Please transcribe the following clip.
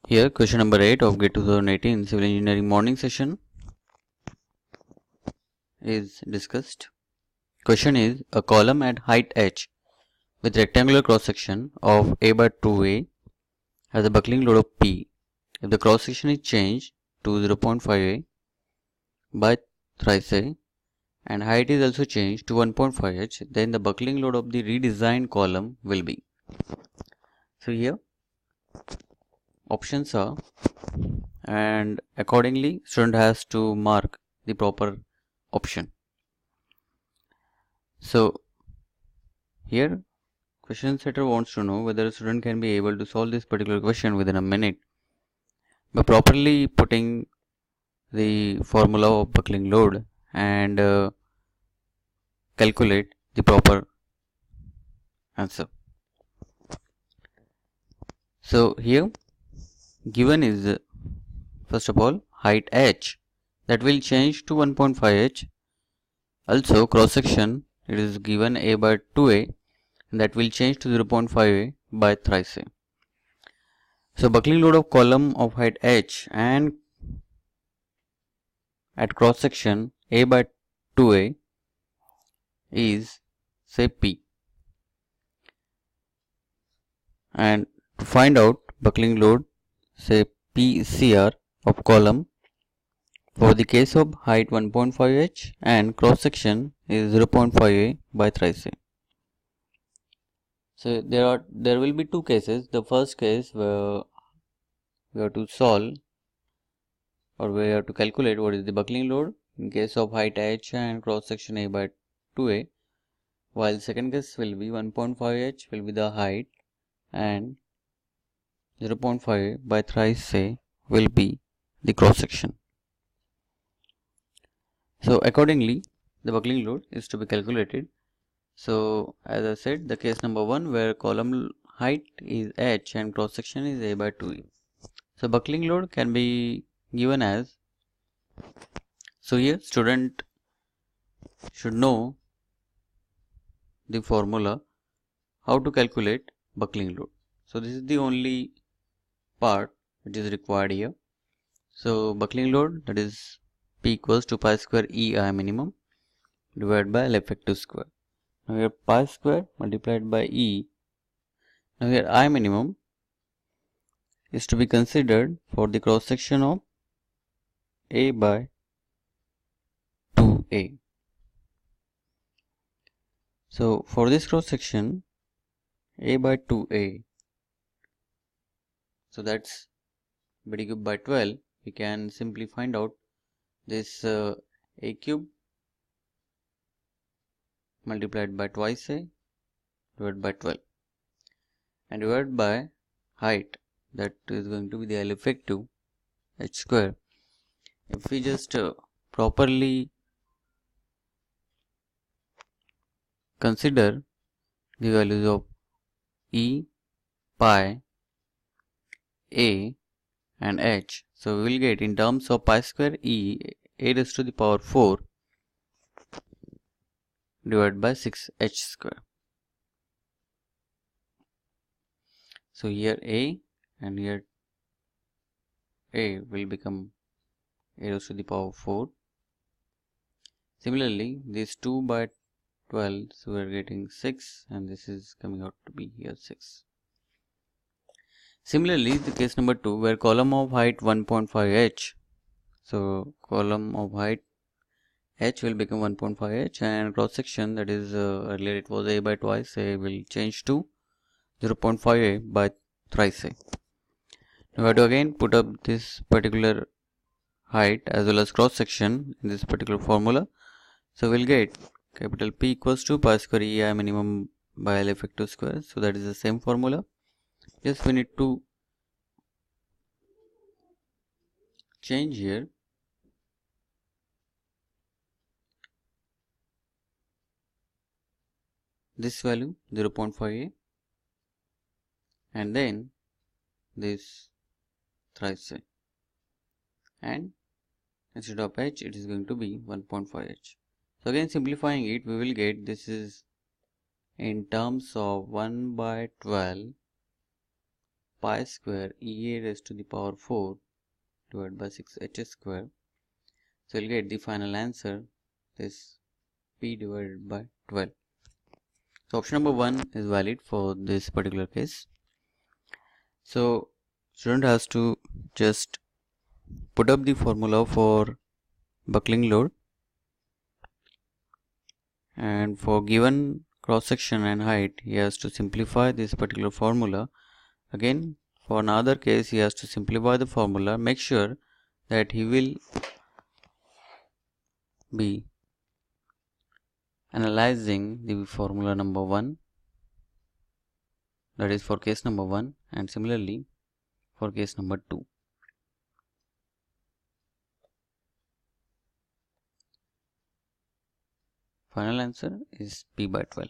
Here, question number 8 of GATE 2018 Civil Engineering morning session is discussed. Question is, a column at height h with rectangular cross section of a by 2a has a buckling load of p. If the cross section is changed to 0.5a by thrice a and height is also changed to 1.5h, then the buckling load of the redesigned column will be. So here options are, and accordingly student has to mark the proper option. So here question setter wants to know whether a student can be able to solve this particular question within a minute by properly putting the formula of buckling load and calculate the proper answer. So here given is first of all height h, that will change to 1.5h. Also cross section, it is given a by 2a, and that will change to 0.5a by thrice a. So buckling load of column of height h and at cross section a by 2a is say p, and to find out buckling load say PCR of column for the case of height 1.5h and cross section is 0.5a by thrice a. So there will be two cases. The first case where we have to solve or we have to calculate what is the buckling load in case of height h and cross section a by 2a, while second case will be 1.5h will be the height and 0.5 by thrice a will be the cross section. So accordingly the buckling load is to be calculated. So as I said, the case number 1 where column height is h and cross section is a by 2e. So buckling load can be given as, so here student should know the formula how to calculate buckling load. So this is the only part which is required here. So buckling load, that is P equals to pi square EI minimum divided by L effective square. Now here pi square multiplied by E. Now here I minimum is to be considered for the cross section of A by 2A. So for this cross section A by 2A, so that's B cube by 12, we can simply find out this A cube multiplied by twice A divided by 12 and divided by height, that is going to be the L effective h square. If we just properly consider the values of E, pi, A and h, so we will get in terms of pi square E, a raised to the power 4 divided by 6h square. So here a and here a will become a raised to the power 4. Similarly, this 2 by 12, so we are getting 6 and this is coming out to be here 6. Similarly, the case number 2 where column of height 1.5h, so column of height h will become 1.5h and cross section, that is earlier it was a by twice a, will change to 0.5a by thrice a. Now we have to again put up this particular height as well as cross section in this particular formula. So we'll get capital P equals to pi square EI minimum by L effective square. So that is the same formula. Just we need to change here this value 0.5a and then this thrice a, and instead of h it is going to be 1.5h. So again simplifying it, we will get this is in terms of 1 by 12 pi square EA raised to the power 4 divided by 6H square. So you'll get the final answer is P divided by 12. So option number 1 is valid for this particular case. So student has to just put up the formula for buckling load, and for given cross section and height he has to simplify this particular formula. Again, for another case he has to simplify the formula. Make sure that he will be analyzing the formula number 1, that is for case number 1, and similarly for case number 2. Final answer is P by 12.